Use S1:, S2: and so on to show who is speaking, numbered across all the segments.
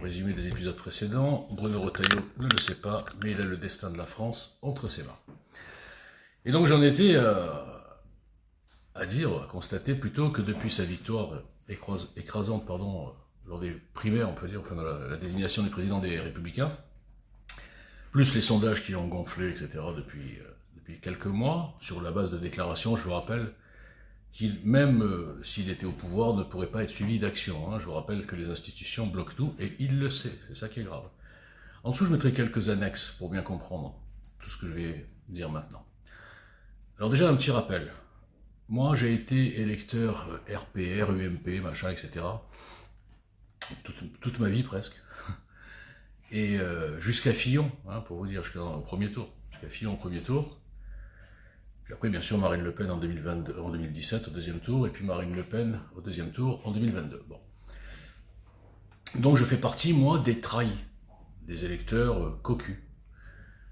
S1: résumé des épisodes précédents, Bruno Retailleau ne le sait pas, mais il a le destin de la France entre ses mains. Et donc j'en étais à constater plutôt que depuis sa victoire écrasante lors des primaires, on peut dire, enfin dans la désignation du président des Républicains, plus les sondages qui l'ont gonflé, etc., depuis quelques mois, sur la base de déclarations, je vous rappelle, qu'il, même s'il était au pouvoir, ne pourrait pas être suivi d'action. Je vous rappelle que les institutions bloquent tout, et il le sait, c'est ça qui est grave. En dessous, je mettrai quelques annexes pour bien comprendre tout ce que je vais dire maintenant. Alors déjà, un petit rappel. Moi, j'ai été électeur RPR, UMP, machin, etc. Toute ma vie, presque. Et jusqu'à Fillon, pour vous dire, jusqu'au premier tour. Jusqu'à Fillon au premier tour. Puis après, bien sûr, Marine Le Pen en 2017 au deuxième tour, et puis Marine Le Pen au deuxième tour en 2022. Bon. Donc je fais partie, moi, des trahis, des électeurs cocus,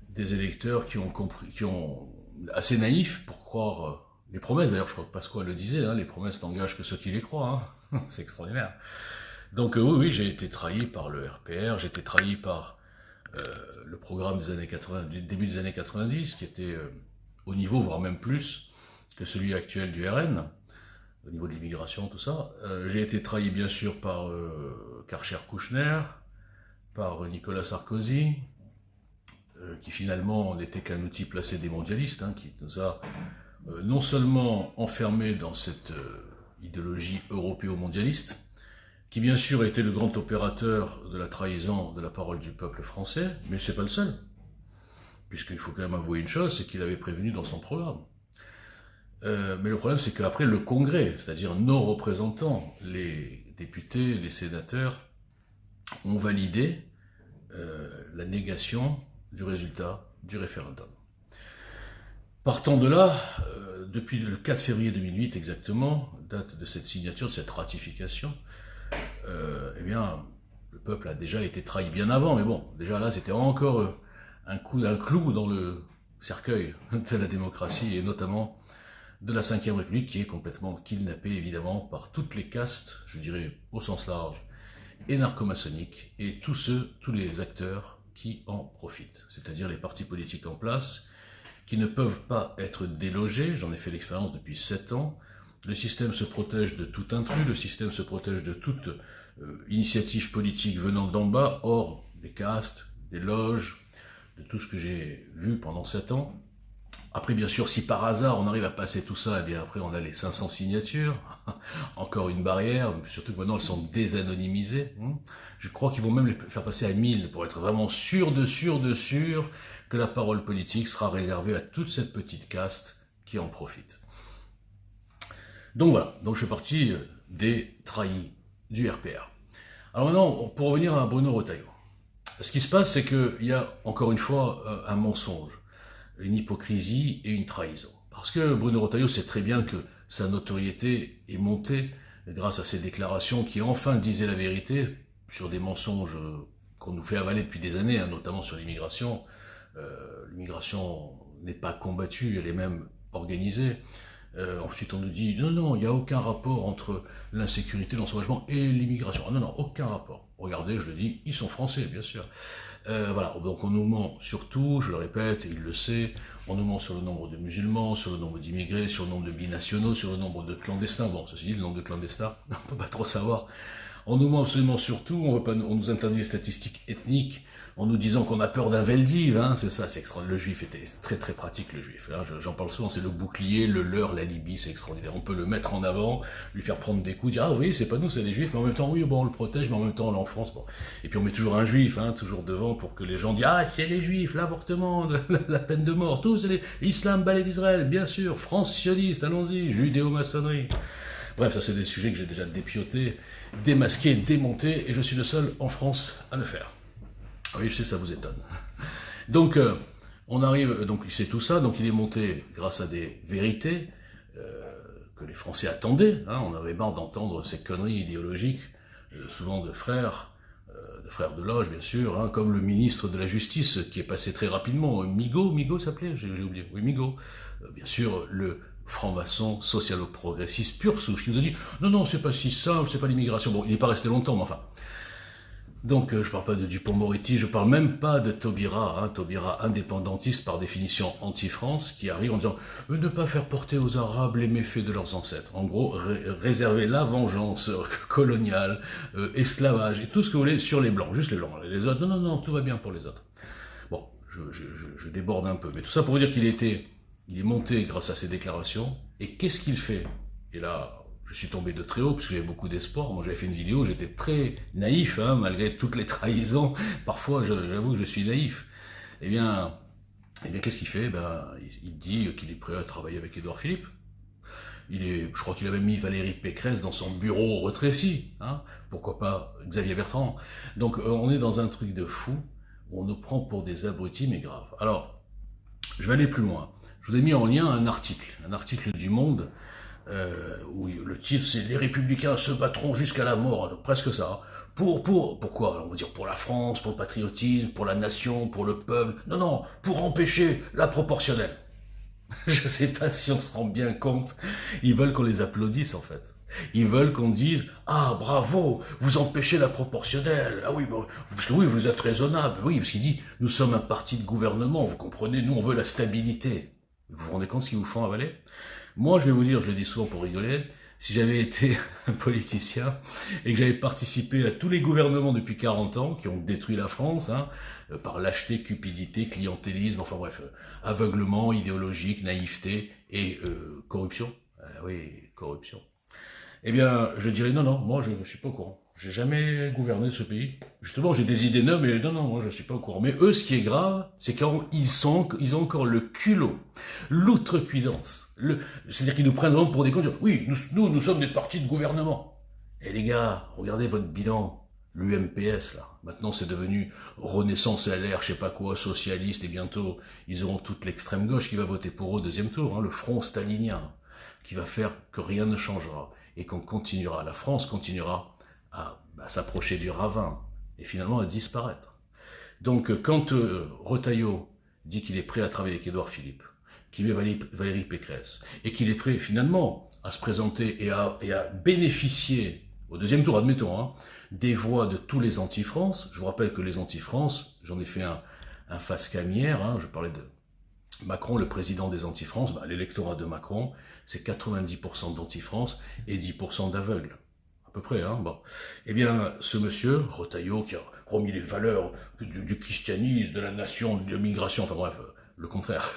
S1: des électeurs qui ont assez naïfs pour croire les promesses. D'ailleurs, je crois que Pasqua le disait, les promesses n'engagent que ceux qui les croient. C'est extraordinaire. Donc oui, j'ai été trahi par le RPR, j'ai été trahi par le programme des années 80, du début des années 90, qui était au niveau, voire même plus, que celui actuel du RN, au niveau de l'immigration, tout ça. J'ai été trahi, bien sûr, par Karcher-Kouchner, par Nicolas Sarkozy, qui finalement n'était qu'un outil placé des mondialistes, qui nous a non seulement enfermés dans cette idéologie européo-mondialiste, qui bien sûr a été le grand opérateur de la trahison de la parole du peuple français, mais c'est pas le seul. Puisqu'il faut quand même avouer une chose, c'est qu'il avait prévenu dans son programme. Mais le problème, c'est qu'après, le Congrès, c'est-à-dire nos représentants, les députés, les sénateurs, ont validé la négation du résultat du référendum. Partant de là, depuis le 4 février 2008 exactement, date de cette signature, de cette ratification, eh bien, le peuple a déjà été trahi bien avant, mais bon, déjà là, c'était encore un clou dans le cercueil de la démocratie, et notamment de la Ve République, qui est complètement kidnappée, évidemment, par toutes les castes, je dirais au sens large, et narcomaçonniques, et tous les acteurs qui en profitent, c'est-à-dire les partis politiques en place, qui ne peuvent pas être délogés. J'en ai fait l'expérience depuis 7 ans. Le système se protège de tout intrus, le système se protège de toute initiative politique venant d'en bas, hors des castes, des loges, de tout ce que j'ai vu pendant 7 ans. Après, bien sûr, si par hasard on arrive à passer tout ça, eh bien après on a les 500 signatures, encore une barrière, surtout que maintenant elles sont désanonymisées. Je crois qu'ils vont même les faire passer à 1000 pour être vraiment sûr que la parole politique sera réservée à toute cette petite caste qui en profite. Donc voilà, donc je fais partie des trahis du RPR. Alors maintenant, pour revenir à Bruno Retailleau, ce qui se passe, c'est qu'il y a encore une fois un mensonge, une hypocrisie et une trahison. Parce que Bruno Retailleau sait très bien que sa notoriété est montée grâce à ses déclarations qui enfin disaient la vérité sur des mensonges qu'on nous fait avaler depuis des années, notamment sur l'immigration. L'immigration n'est pas combattue, elle est même organisée. Ensuite, on nous dit non, il n'y a aucun rapport entre l'insécurité, l'ensauvagement et l'immigration. Ah, non, aucun rapport. Regardez, je le dis, ils sont français, bien sûr. Voilà, donc on nous ment sur tout, je le répète, et il le sait. On nous ment sur le nombre de musulmans, sur le nombre d'immigrés, sur le nombre de binationaux, sur le nombre de clandestins. Bon, ceci dit, le nombre de clandestins, on ne peut pas trop savoir. On nous ment absolument sur tout, on nous interdit les statistiques ethniques en nous disant qu'on a peur d'un Veldiv, c'est ça, c'est extraordinaire. Le juif était très très pratique, le juif. J'en parle souvent, c'est le bouclier, le leurre, la Libye, c'est extraordinaire. On peut le mettre en avant, lui faire prendre des coups, dire ah oui, c'est pas nous, c'est les juifs, mais en même temps, oui, bon, on le protège, mais en même temps, on l'enfonce. Bon. Et puis on met toujours un juif, toujours devant pour que les gens disent ah, c'est les juifs, l'avortement, la peine de mort, tout, c'est l'islam, balai d'Israël, bien sûr, France sioniste, allons-y, judéo-maçonnerie. Bref, ça c'est des sujets que j'ai déjà dépiotés, démasqués, démontés, et je suis le seul en France à le faire. Oui, je sais, ça vous étonne. Donc, on arrive, donc il sait tout ça, donc il est monté grâce à des vérités que les Français attendaient. On avait marre d'entendre ces conneries idéologiques, souvent de frères de loge, bien sûr, comme le ministre de la Justice, qui est passé très rapidement, Migaud s'appelait, j'ai oublié, oui, Migaud. Bien sûr, le franc-maçon, socialo-progressiste, pure souche, qui nous a dit, non, c'est pas si simple, c'est pas l'immigration. Bon, il n'est pas resté longtemps, mais enfin... Donc, je parle pas de Dupond-Moretti, je parle même pas de Taubira, Taubira indépendantiste par définition anti-France, qui arrive en disant ne pas faire porter aux Arabes les méfaits de leurs ancêtres. En gros, réserver la vengeance coloniale, esclavage et tout ce que vous voulez sur les Blancs, juste les Blancs. Les autres, non, non, non, tout va bien pour les autres. Bon, je déborde un peu, mais tout ça pour vous dire il est monté grâce à ces déclarations, et qu'est-ce qu'il fait? Et là, je suis tombé de très haut parce que j'avais beaucoup d'espoir. Moi, j'avais fait une vidéo, j'étais très naïf, malgré toutes les trahisons. Parfois, j'avoue que je suis naïf. Eh bien qu'est-ce qu'il fait? Il dit qu'il est prêt à travailler avec Édouard Philippe. Je crois qu'il avait mis Valérie Pécresse dans son bureau retréci. Pourquoi pas Xavier Bertrand? Donc, on est dans un truc de fou où on nous prend pour des abrutis, mais grave. Alors, je vais aller plus loin. Je vous ai mis en lien un article du Monde, où le titre c'est « Les Républicains se battront jusqu'à la mort », presque ça. Pourquoi? On va dire pour la France, pour le patriotisme, pour la nation, pour le peuple. Non, non, pour empêcher la proportionnelle. Je sais pas si on se rend bien compte. Ils veulent qu'on les applaudisse, en fait. Ils veulent qu'on dise « Ah, bravo, vous empêchez la proportionnelle. Ah oui, parce que oui, vous êtes raisonnable. » Oui, parce qu'il dit « Nous sommes un parti de gouvernement, vous comprenez, nous on veut la stabilité. » Vous vous rendez compte ce qu'ils vous font avaler? Moi, je vais vous dire, je le dis souvent pour rigoler, si j'avais été un politicien et que j'avais participé à tous les gouvernements depuis 40 ans qui ont détruit la France, par lâcheté, cupidité, clientélisme, enfin bref, aveuglement idéologique, naïveté et corruption. Oui, corruption. Eh bien, je dirais non, non, moi je ne suis pas au courant. J'ai jamais gouverné ce pays. Justement, j'ai des idées neuves, mais non, non, moi je suis pas au courant. Mais eux, ce qui est grave, c'est qu'ils ont encore le culot, l'outrecuidance. C'est-à-dire qu'ils nous prennent vraiment pour des cons. Oui, nous sommes des partis de gouvernement. Et les gars, regardez votre bilan. L'UMPS, là. Maintenant, c'est devenu Renaissance LR, je sais pas quoi, socialiste, et bientôt, ils auront toute l'extrême gauche qui va voter pour eux au deuxième tour, le front stalinien, qui va faire que rien ne changera, et qu'on continuera, la France continuera à s'approcher du ravin, et finalement à disparaître. Donc, quand Retailleau dit qu'il est prêt à travailler avec Édouard Philippe, qu'il met Valérie Pécresse, et qu'il est prêt, finalement, à se présenter et à bénéficier, au deuxième tour, admettons, des voix de tous les anti-France. Je vous rappelle que les anti-France, j'en ai fait un face-cam hier, je parlais de Macron, le président des anti-France, l'électorat de Macron, c'est 90% d'anti-France et 10% d'aveugles. À peu près, bon. Eh bien, ce monsieur, Retailleau, qui a remis les valeurs du christianisme, de la nation, de l'immigration, enfin bref, le contraire,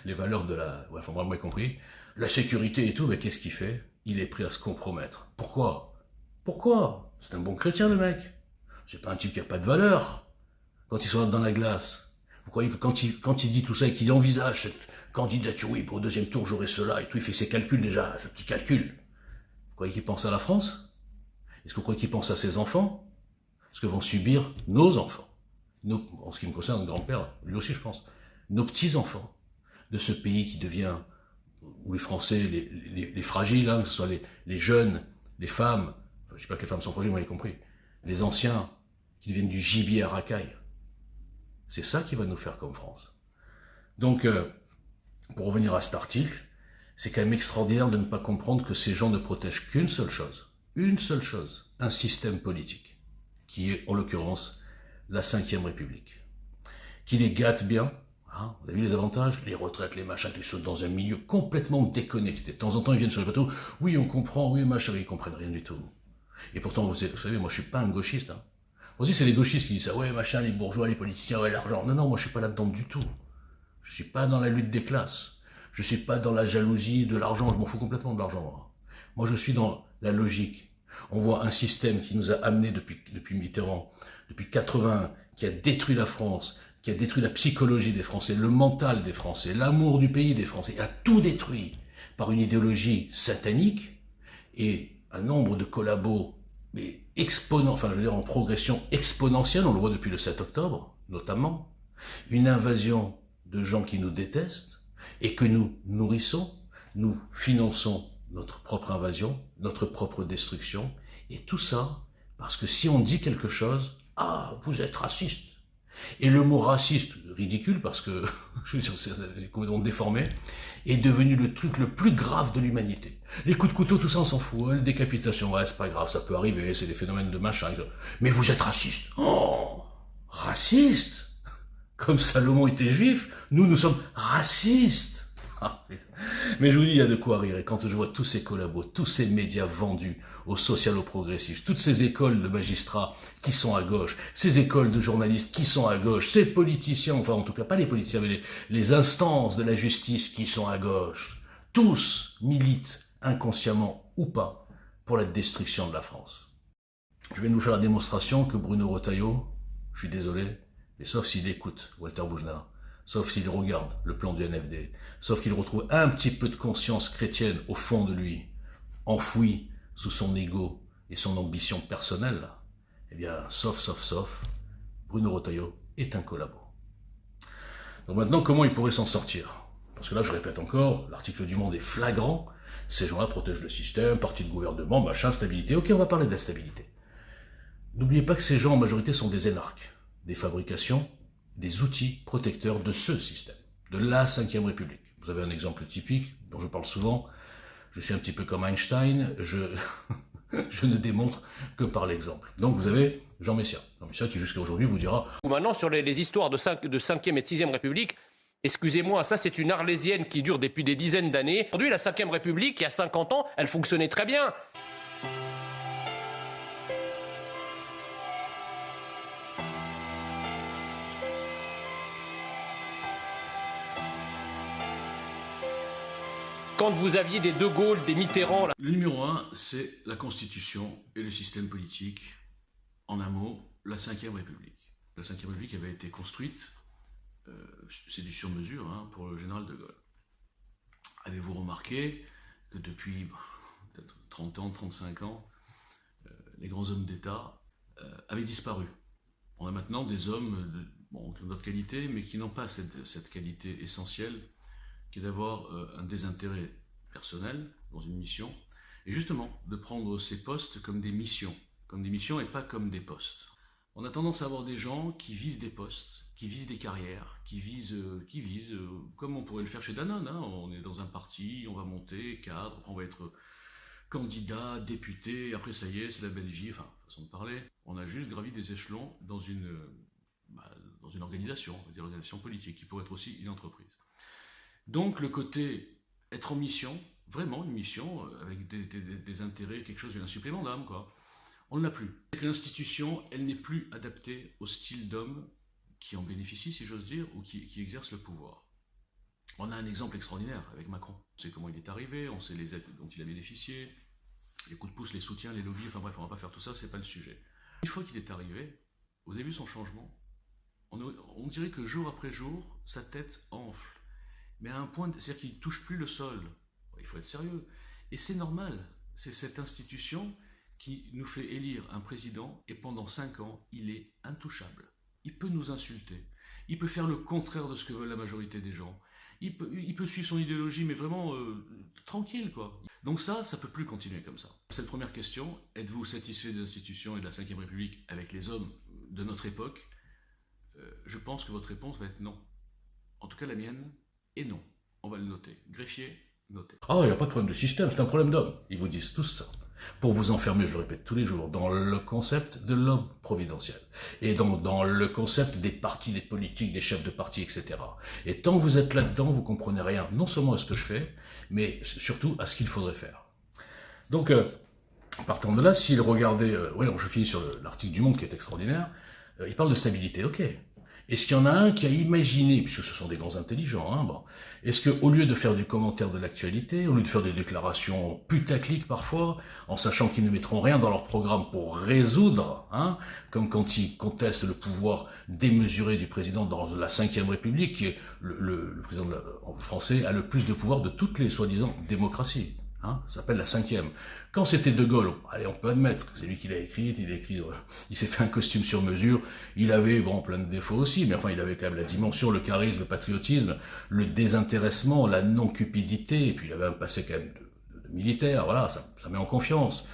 S1: les valeurs de la... Enfin, moi, j'ai compris. La sécurité et tout, mais qu'est-ce qu'il fait? Il est prêt à se compromettre. Pourquoi? C'est un bon chrétien, le mec. C'est pas un type qui a pas de valeur. Quand ils sont dans la glace, vous croyez que quand il dit tout ça et qu'il envisage cette candidature, oui, pour le deuxième tour, j'aurai cela et tout, il fait ses calculs déjà, ses petits calculs. Vous croyez qu'il pense à la France? Est-ce que vous croyez qu'il pense à ses enfants? Ce que vont subir nos enfants? En ce qui me concerne, notre grand-père, lui aussi, je pense. Nos petits-enfants de ce pays qui devient, où les Français, les fragiles, que ce soit les jeunes, les femmes, je ne dis pas que les femmes sont fragiles, vous m'avez compris, les anciens, qui deviennent du gibier à racaille. C'est ça qui va nous faire comme France. Donc, pour revenir à cet article, c'est quand même extraordinaire de ne pas comprendre que ces gens ne protègent qu'une seule chose, un système politique, qui est en l'occurrence la Ve République, qui les gâte bien. Vous avez vu les avantages? Les retraites, les machins, ils sont dans un milieu complètement déconnecté. De temps en temps, ils viennent sur les plateaux, oui, on comprend, oui, machin, mais ils comprennent rien du tout. Et pourtant, vous savez, moi, je suis pas un gauchiste. Aussi, c'est les gauchistes qui disent ça, ouais, machin, les bourgeois, les politiciens, ouais, l'argent. Non, non, moi, je suis pas là-dedans du tout. Je suis pas dans la lutte des classes. Je suis pas dans la jalousie de l'argent. Je m'en fous complètement de l'argent. Moi, je suis dans la logique. On voit un système qui nous a amenés depuis Mitterrand, depuis 80, qui a détruit la France, qui a détruit la psychologie des Français, le mental des Français, l'amour du pays des Français, a tout détruit par une idéologie satanique et un nombre de collabos, mais en progression exponentielle, on le voit depuis le 7 octobre, notamment, une invasion de gens qui nous détestent et que nous nourrissons, nous finançons notre propre invasion, notre propre destruction, et tout ça parce que si on dit quelque chose, vous êtes raciste. Et le mot raciste, ridicule parce que, je veux dire, c'est complètement déformé, est devenu le truc le plus grave de l'humanité. Les coups de couteau, tout ça, on s'en fout. La décapitation, ouais, c'est pas grave, ça peut arriver, c'est des phénomènes de machin. Mais vous êtes raciste. Oh, raciste? Comme Salomon était juif, nous sommes racistes. Mais je vous dis, il y a de quoi rire. Et quand je vois tous ces collabos, tous ces médias vendus aux socialo-progressifs, toutes ces écoles de magistrats qui sont à gauche, ces écoles de journalistes qui sont à gauche, ces politiciens, enfin en tout cas pas les politiciens, mais les instances de la justice qui sont à gauche, tous militent, inconsciemment ou pas, pour la destruction de la France. Je viens de vous faire la démonstration que Bruno Retailleau, je suis désolé, mais sauf s'il écoute Walter Boujnah, sauf s'il regarde le plan du NFD, sauf qu'il retrouve un petit peu de conscience chrétienne au fond de lui, enfoui sous son ego et son ambition personnelle, eh bien, sauf, Bruno Retailleau est un collabo. Donc maintenant, comment il pourrait s'en sortir? Parce que là, je répète encore, l'article du Monde est flagrant, ces gens-là protègent le système, parti de gouvernement, machin, stabilité. Ok, on va parler de la stabilité. N'oubliez pas que ces gens, en majorité, sont des énarques, des fabrications, des outils protecteurs de ce système, de la Ve République. Vous avez un exemple typique, dont je parle souvent, je suis un petit peu comme Einstein, je ne démontre que par l'exemple. Donc vous avez Jean Messia qui jusqu'à aujourd'hui vous dira...
S2: Maintenant sur les histoires de 5e et de 6e République, excusez-moi, ça c'est une arlésienne qui dure depuis des dizaines d'années. Aujourd'hui la 5e République, il y a 50 ans, elle fonctionnait très bien. Quand vous aviez des De Gaulle, des Mitterrand...
S1: Le numéro 1, c'est la Constitution et le système politique. En un mot, la Ve République. La Ve République avait été construite, c'est du sur-mesure, pour le général de Gaulle. Avez-vous remarqué que depuis peut-être 30 ans, 35 ans, les grands hommes d'État avaient disparu? On a maintenant des hommes qui ont d'autres qualités, mais qui n'ont pas cette qualité essentielle, qui est d'avoir un désintérêt personnel dans une mission, et justement de prendre ces postes comme des missions et pas comme des postes. On a tendance à avoir des gens qui visent des postes, qui visent des carrières, qui visent comme on pourrait le faire chez Danone, on est dans un parti, on va monter, cadre, après on va être candidat, député, après ça y est, c'est la belle vie, enfin, façon de parler. On a juste gravi des échelons dans une organisation, on va dire l'organisation politique, qui pourrait être aussi une entreprise. Donc le côté être en mission, vraiment une mission, avec des intérêts, quelque chose, un supplément d'âme, quoi, on ne l'a plus. L'institution, elle n'est plus adaptée au style d'homme qui en bénéficie, si j'ose dire, ou qui exerce le pouvoir. On a un exemple extraordinaire avec Macron. On sait comment il est arrivé, on sait les aides dont il a bénéficié, les coups de pouce, les soutiens, les lobbies, enfin bref, on ne va pas faire tout ça, c'est pas le sujet. Une fois qu'il est arrivé, vous avez vu son changement, on dirait que jour après jour, sa tête enfle. Mais à un point, c'est-à-dire qu'il ne touche plus le sol. Il faut être sérieux. Et c'est normal. C'est cette institution qui nous fait élire un président et pendant 5 ans, il est intouchable. Il peut nous insulter. Il peut faire le contraire de ce que veut la majorité des gens. Il peut suivre son idéologie, mais vraiment tranquille, quoi. Donc ça ne peut plus continuer comme ça. Cette première question, êtes-vous satisfait des institutions et de la Ve République avec les hommes de notre époque? Je pense que votre réponse va être non. En tout cas, la mienne, et non, on va le noter. Greffier, noté. Ah, il n'y a pas de problème de système, c'est un problème d'homme. Ils vous disent tous ça. Pour vous enfermer, je le répète tous les jours, dans le concept de l'homme providentiel. Et dans le concept des partis, des politiques, des chefs de parti, etc. Et tant que vous êtes là-dedans, vous comprenez rien, non seulement à ce que je fais, mais surtout à ce qu'il faudrait faire. Donc, partant de là, s'il regardait... je finis sur l'article du Monde qui est extraordinaire. Il parle de stabilité, ok. Est-ce qu'il y en a un qui a imaginé, puisque ce sont des grands intelligents, est-ce qu'au lieu de faire du commentaire de l'actualité, au lieu de faire des déclarations putaclic parfois, en sachant qu'ils ne mettront rien dans leur programme pour résoudre, comme quand ils contestent le pouvoir démesuré du président dans la Ve République, qui est le président français a le plus de pouvoir de toutes les soi-disant démocraties. Ça s'appelle la 5e. Quand c'était De Gaulle, allez, on peut admettre, c'est lui qui l'a écrit, il s'est fait un costume sur mesure, il avait, plein de défauts aussi, mais enfin, il avait quand même la dimension, le charisme, le patriotisme, le désintéressement, la non-cupidité, et puis il avait un passé quand même de militaire, voilà, ça met en confiance.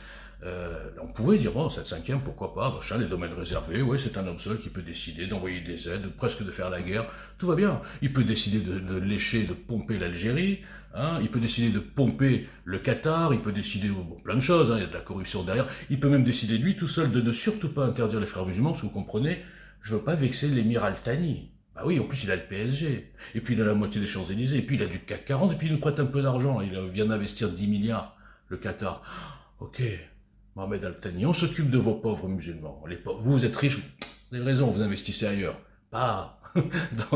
S1: On pouvait dire, bon, cette cinquième, pourquoi pas, machin, les domaines réservés, oui, c'est un homme seul qui peut décider d'envoyer des aides, presque de faire la guerre, tout va bien. Il peut décider de lécher, de pomper l'Algérie, hein, il peut décider de pomper le Qatar, il peut décider, bon, plein de choses, hein, il y a de la corruption derrière, il peut même décider, lui, tout seul, de ne surtout pas interdire les frères musulmans, parce que vous comprenez, je veux pas vexer l'émir Al-Thani. Bah oui, en plus il a le PSG, et puis il a la moitié des Champs-Élysées, et puis il a du CAC 40, et puis il nous prête un peu d'argent, il vient d'investir 10 milliards, le Qatar. Ok, Mohamed Al-Thani, on s'occupe de vos pauvres musulmans. Les pauvres, vous êtes riches, vous avez raison, vous investissez ailleurs. Pas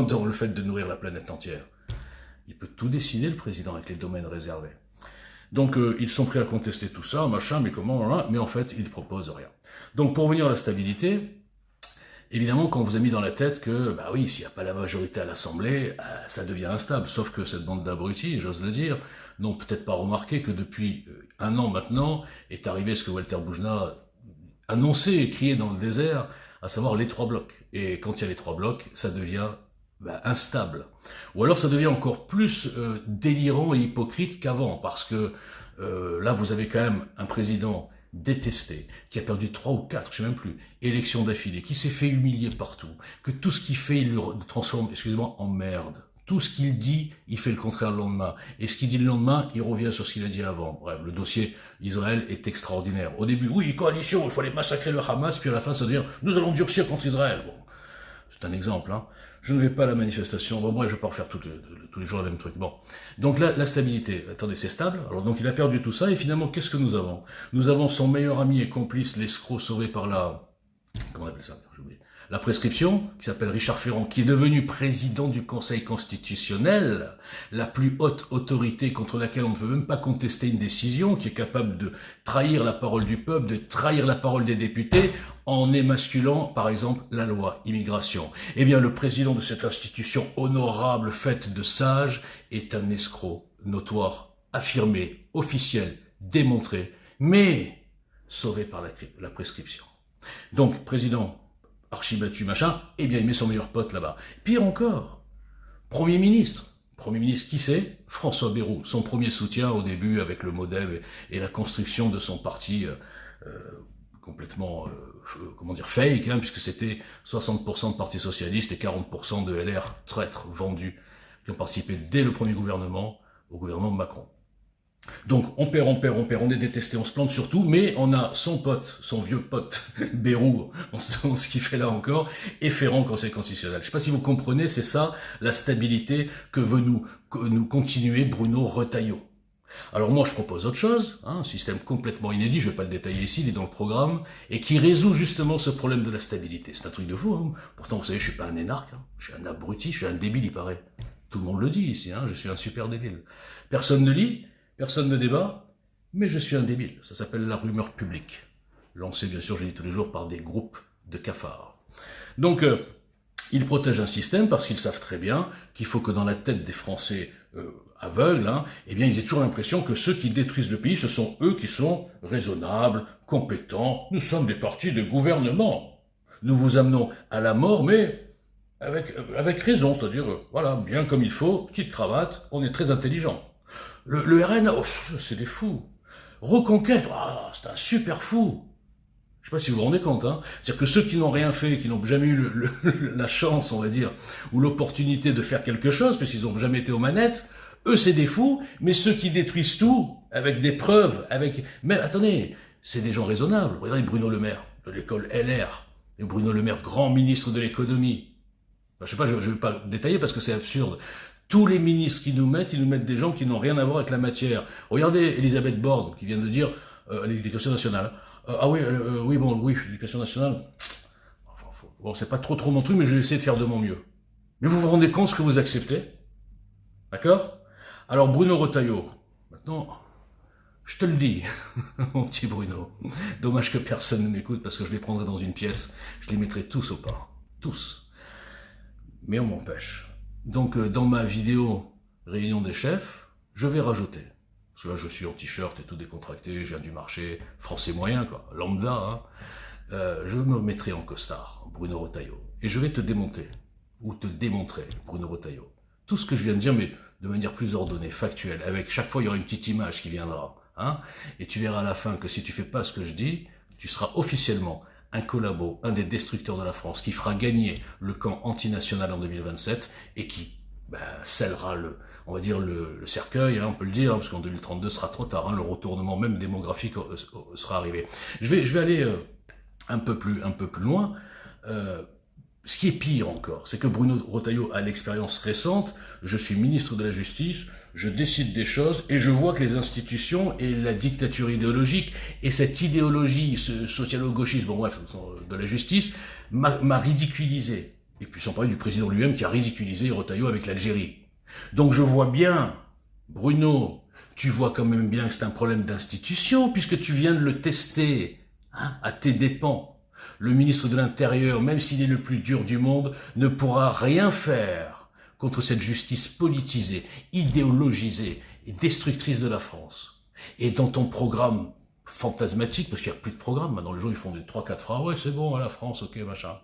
S1: dans le fait de nourrir la planète entière. Il peut tout décider, le président, avec les domaines réservés. Donc, ils sont prêts à contester tout ça, machin, mais comment, là, mais en fait, ils ne proposent rien. Donc, pour venir à la stabilité, évidemment, quand on vous a mis dans la tête que, bah oui, s'il n'y a pas la majorité à l'Assemblée, ça devient instable, sauf que cette bande d'abrutis, j'ose le dire, n'ont peut-être pas remarqué que depuis un an maintenant, est arrivé ce que Walter Boujna annonçait et criait dans le désert, à savoir les 3 blocs. Et quand il y a les 3 blocs, ça devient instable. Ou alors ça devient encore plus délirant et hypocrite qu'avant, parce que là, vous avez quand même un président détesté, qui a perdu 3 ou 4, je sais même plus, élections d'affilée, qui s'est fait humilier partout, que tout ce qu'il fait, il le transforme, excusez-moi, en merde. Tout ce qu'il dit, il fait le contraire le lendemain. Et ce qu'il dit le lendemain, il revient sur ce qu'il a dit avant. Bref, le dossier Israël est extraordinaire. Au début, oui, coalition, il faut aller massacrer le Hamas, puis à la fin, ça veut dire, nous allons durcir contre Israël. Bon, c'est un exemple, hein. Je ne vais pas à la manifestation. Bon, bref, je vais pas refaire tous les jours le même truc. Bon. Donc là, la stabilité. Attendez, c'est stable. Alors donc, il a perdu tout ça. Et finalement, qu'est-ce que nous avons? Nous avons son meilleur ami et complice, l'escroc sauvé par la... Comment on appelle ça? J'ai oublié. La prescription, qui s'appelle Richard Ferrand, qui est devenu président du Conseil constitutionnel, la plus haute autorité contre laquelle on ne peut même pas contester une décision, qui est capable de trahir la parole du peuple, de trahir la parole des députés, en émasculant, par exemple, la loi immigration. Eh bien, le président de cette institution honorable, faite de sages, est un escroc notoire, affirmé, officiel, démontré, mais sauvé par la prescription. Donc, président archi-battu, machin, eh bien, il met son meilleur pote là-bas. Pire encore, Premier ministre. Premier ministre, qui c'est? François Bayrou. Son premier soutien au début avec le MoDem et la construction de son parti complètement, comment dire, fake, hein, puisque c'était 60% de Parti Socialiste et 40% de LR traîtres vendus, qui ont participé dès le premier gouvernement, au gouvernement de Macron. Donc, on perd, on est détesté, on se plante surtout, mais on a son pote, son vieux pote, Bayrou, on se demande ce qu'il fait là encore, et Ferrand, Conseil constitutionnel. Je sais pas si vous comprenez, c'est ça, la stabilité que veut nous continuer Bruno Retailleau. Alors moi, je propose autre chose, hein, un système complètement inédit, je vais pas le détailler ici, il est dans le programme, et qui résout justement ce problème de la stabilité. C'est un truc de fou, hein. Pourtant, vous savez, je suis pas un énarque, hein. Je suis un abruti, je suis un débile, il paraît. Tout le monde le dit ici, hein, je suis un super débile. Personne ne lit, personne ne débat, mais je suis un débile. Ça s'appelle la rumeur publique. Lancée, bien sûr, je dis tous les jours, par des groupes de cafards. Donc, ils protègent un système parce qu'ils savent très bien qu'il faut que dans la tête des Français aveugles, hein, eh bien, ils aient toujours l'impression que ceux qui détruisent le pays, ce sont eux qui sont raisonnables, compétents. Nous sommes des partis de gouvernement. Nous vous amenons à la mort, mais avec raison, c'est-à-dire, voilà, bien comme il faut, petite cravate, on est très intelligent. Le RN, oh, c'est des fous. Reconquête, oh, c'est un super fou. Je sais pas si vous vous rendez compte, hein. C'est-à-dire que ceux qui n'ont rien fait, qui n'ont jamais eu la chance, on va dire, ou l'opportunité de faire quelque chose, parce qu'ils n'ont jamais été aux manettes, eux c'est des fous, mais ceux qui détruisent tout, avec des preuves, mais attendez, c'est des gens raisonnables. Regardez Bruno Le Maire, de l'école LR, et Bruno Le Maire, grand ministre de l'économie. Enfin, je sais pas, je vais pas détailler parce que c'est absurde. Tous les ministres qu'ils nous mettent, ils nous mettent des gens qui n'ont rien à voir avec la matière. Regardez Elisabeth Borne, qui vient de dire l'éducation nationale. Oui, l'éducation nationale. Bon, c'est pas trop mon truc, mais je vais essayer de faire de mon mieux. Mais vous vous rendez compte ce que vous acceptez? D'accord? Alors, Bruno Retailleau. Maintenant, je te le dis, mon petit Bruno. Dommage que personne ne m'écoute parce que je les prendrai dans une pièce. Je les mettrai tous au pas. Tous. Mais on m'empêche. Donc, dans ma vidéo réunion des chefs, je vais rajouter. Parce que là, je suis en t-shirt et tout décontracté, je viens du marché, français moyen, quoi, lambda, hein. Je me mettrai en costard, Bruno Retailleau. Et je vais te démonter, ou te démontrer, Bruno Retailleau. Tout ce que je viens de dire, mais de manière plus ordonnée, factuelle, avec chaque fois, il y aura une petite image qui viendra. hein, et tu verras à la fin que si tu fais pas ce que je dis, tu seras officiellement un collabo, un des destructeurs de la France, qui fera gagner le camp antinational en 2027 et qui scellera on va dire le cercueil, hein, on peut le dire, hein, parce qu'en 2032 sera trop tard, hein, le retournement même démographique sera arrivé. Je vais aller un peu plus loin. Ce qui est pire encore, c'est que Bruno Retailleau a l'expérience récente. Je suis ministre de la Justice, je décide des choses et je vois que les institutions et la dictature idéologique et cette idéologie socialo-gauchiste, bon bref, de la justice, m'a ridiculisé. Et puis sans parler du président lui-même qui a ridiculisé Retailleau avec l'Algérie. Donc je vois bien, Bruno, tu vois quand même bien que c'est un problème d'institution puisque tu viens de le tester, hein, à tes dépens. Le ministre de l'Intérieur, même s'il est le plus dur du monde, ne pourra rien faire contre cette justice politisée, idéologisée et destructrice de la France. Et dans ton programme fantasmatique, parce qu'il n'y a plus de programme, maintenant les gens ils font des 3-4 phrases, ouais c'est bon, la France, ok, machin.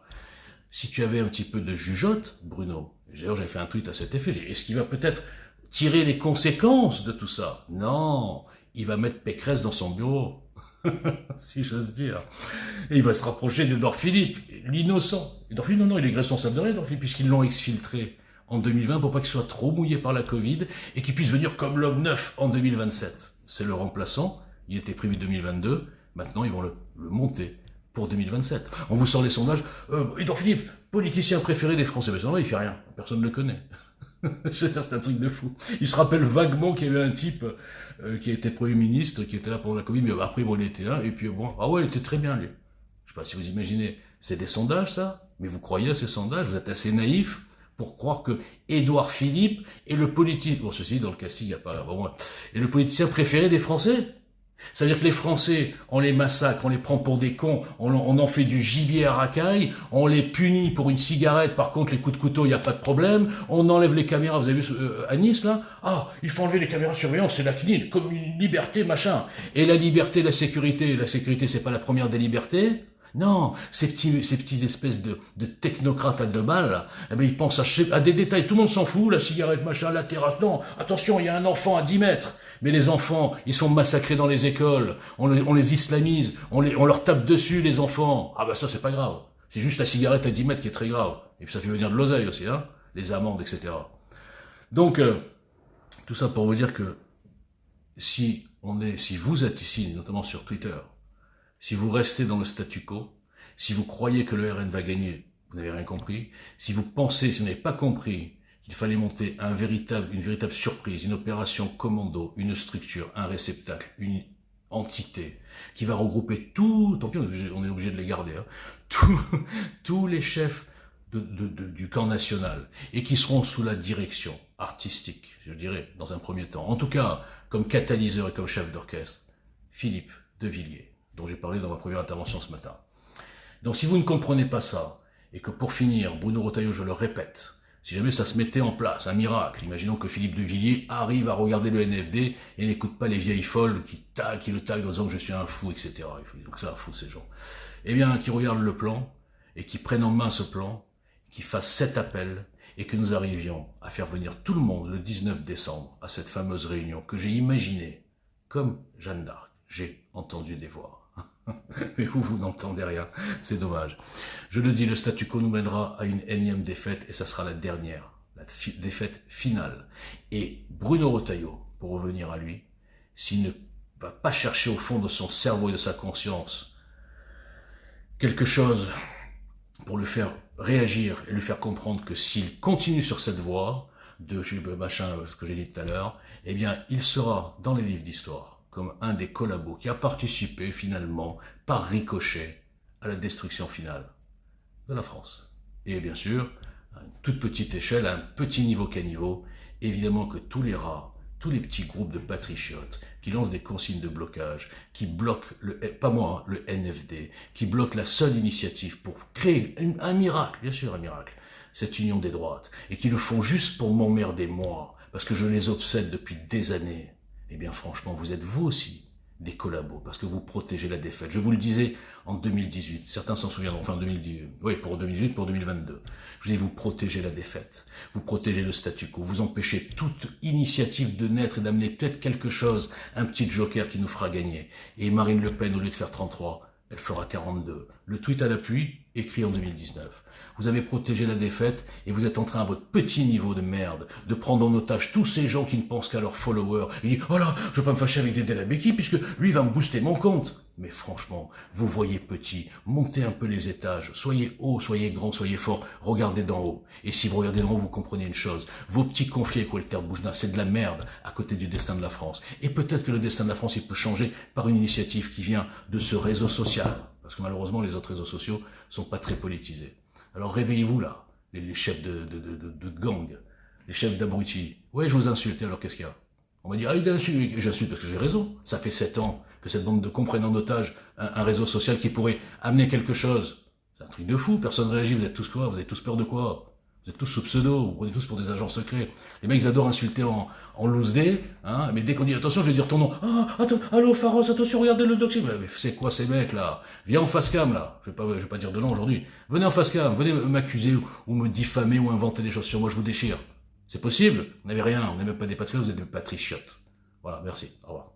S1: Si tu avais un petit peu de jugeote, Bruno, d'ailleurs j'avais fait un tweet à cet effet, est-ce qu'il va peut-être tirer les conséquences de tout ça? Non, il va mettre Pécresse dans son bureau. Si j'ose dire. Et il va se rapprocher d'Édouard Philippe, l'innocent. Édouard Philippe, non, il est responsable de rien, Édouard Philippe, puisqu'ils l'ont exfiltré en 2020 pour pas qu'il soit trop mouillé par la Covid et qu'il puisse venir comme l'homme neuf en 2027. C'est le remplaçant, il était prévu 2022, maintenant ils vont le monter pour 2027. On vous sort les sondages, Édouard Philippe, politicien préféré des Français, mais non, il fait rien, personne ne le connaît. Je veux dire, c'est un truc de fou. Il se rappelle vaguement qu'il y avait un type qui était Premier ministre, qui était là pendant la Covid, mais après, bon, il était là, et puis bon, ah ouais, il était très bien, lui. Je sais pas si vous imaginez, c'est des sondages, ça? Mais vous croyez à ces sondages? Vous êtes assez naïf pour croire que Édouard Philippe est le politique, bon, ceci, dans le casting, il n'y a pas, bon, est le politicien préféré des Français? C'est-à-dire que les Français, on les massacre, on les prend pour des cons, on en fait du gibier à racaille, on les punit pour une cigarette, par contre les coups de couteau, il n'y a pas de problème, on enlève les caméras, vous avez vu à Nice là? Ah, il faut enlever les caméras de surveillance, c'est la CNIL, comme une liberté, machin. Et la liberté, la sécurité c'est pas la première des libertés? Non, ces petits espèces de technocrates à 2 balles, eh ben, ils pensent à des détails, tout le monde s'en fout, la cigarette, machin, la terrasse, non, attention, il y a un enfant à 10 mètres. Mais les enfants, ils sont massacrés dans les écoles, on les islamise, on leur tape dessus, les enfants. Ah bah ça, c'est pas grave. C'est juste la cigarette à 10 mètres qui est très grave. Et puis ça fait venir de l'oseille aussi, hein, les amendes, etc. Donc, tout ça pour vous dire que si vous êtes ici, notamment sur Twitter, si vous restez dans le statu quo, si vous croyez que le RN va gagner, vous n'avez rien compris. Si vous n'avez pas compris qu'il fallait monter une véritable surprise, une opération commando, une structure, un réceptacle, une entité qui va regrouper tout, tant pis on est obligé de les garder, hein, tous les chefs du camp national et qui seront sous la direction artistique, je dirais, dans un premier temps. En tout cas, comme catalyseur et comme chef d'orchestre, Philippe de Villiers, dont j'ai parlé dans ma première intervention ce matin. Donc si vous ne comprenez pas ça, et que pour finir, Bruno Retailleau, je le répète, si jamais ça se mettait en place, un miracle, imaginons que Philippe de Villiers arrive à regarder le NFD et n'écoute pas les vieilles folles qui le taguent en disant que je suis un fou, etc. Donc ça, fou ces gens. Eh bien, qui regardent le plan et qui prennent en main ce plan, qui fassent cet appel et que nous arrivions à faire venir tout le monde le 19 décembre à cette fameuse réunion que j'ai imaginée comme Jeanne d'Arc. J'ai entendu des voix. Mais vous n'entendez rien, c'est dommage. Je le dis, le statu quo nous mènera à une énième défaite et ça sera la dernière, la défaite finale. Et Bruno Retailleau, pour revenir à lui, s'il ne va pas chercher au fond de son cerveau et de sa conscience quelque chose pour le faire réagir et lui faire comprendre que s'il continue sur cette voie de machin, ce que j'ai dit tout à l'heure, eh bien, il sera dans les livres d'histoire comme un des collabos qui a participé finalement par ricochet à la destruction finale de la France. Et bien sûr, à une toute petite échelle, à un petit niveau caniveau, évidemment que tous les rats, tous les petits groupes de patriotes qui lancent des consignes de blocage, qui bloquent, pas moi, hein, le NFD, qui bloquent la seule initiative pour créer un miracle, bien sûr un miracle, cette union des droites, et qui le font juste pour m'emmerder moi, parce que je les obsède depuis des années. Eh bien franchement, vous êtes vous aussi des collabos, parce que vous protégez la défaite. Je vous le disais en 2018, certains s'en souviendront, enfin 2010, oui, pour 2018, pour 2022. Je vous dis, vous protégez la défaite, vous protégez le statu quo, vous empêchez toute initiative de naître et d'amener peut-être quelque chose, un petit joker qui nous fera gagner. Et Marine Le Pen, au lieu de faire 33, elle fera 42. Le tweet à l'appui, écrit en 2019. Vous avez protégé la défaite et vous êtes en train, à votre petit niveau de merde, de prendre en otage tous ces gens qui ne pensent qu'à leurs followers. Et disent, oh là, je vais pas me fâcher avec Dédé Labéki puisque lui va me booster mon compte. Mais franchement, vous voyez petit, montez un peu les étages, soyez haut, soyez grand, soyez fort, regardez d'en haut. Et si vous regardez d'en haut, vous comprenez une chose, vos petits conflits avec Walter Boujna, c'est de la merde à côté du destin de la France. Et peut-être que le destin de la France, il peut changer par une initiative qui vient de ce réseau social. Parce que malheureusement, les autres réseaux sociaux sont pas très politisés. Alors réveillez-vous là, les chefs de gang, les chefs d'abrutis. Ouais, je vous insulte, alors qu'est-ce qu'il y a? On va dire, ah, il insulte, j'insulte parce que j'ai raison. Ça fait 7 ans que cette bande de cons prennent en otage un réseau social qui pourrait amener quelque chose. C'est un truc de fou, personne ne réagit, vous êtes tous quoi? Vous avez tous peur de quoi? Vous êtes tous sous pseudo, vous prenez tous pour des agents secrets. Les mecs, ils adorent insulter en loose day, hein, mais dès qu'on dit attention, je vais dire ton nom. Ah, attends, allô, Pharos, attention, regardez le dossier. Mais c'est quoi ces mecs là? Viens en face cam là. Je vais pas dire de nom aujourd'hui. Venez en face cam, venez m'accuser ou me diffamer ou inventer des choses sur moi, je vous déchire. C'est possible? Vous n'avez rien, vous n'êtes même pas des patriotes, vous êtes des patriotes. Voilà, merci, au revoir.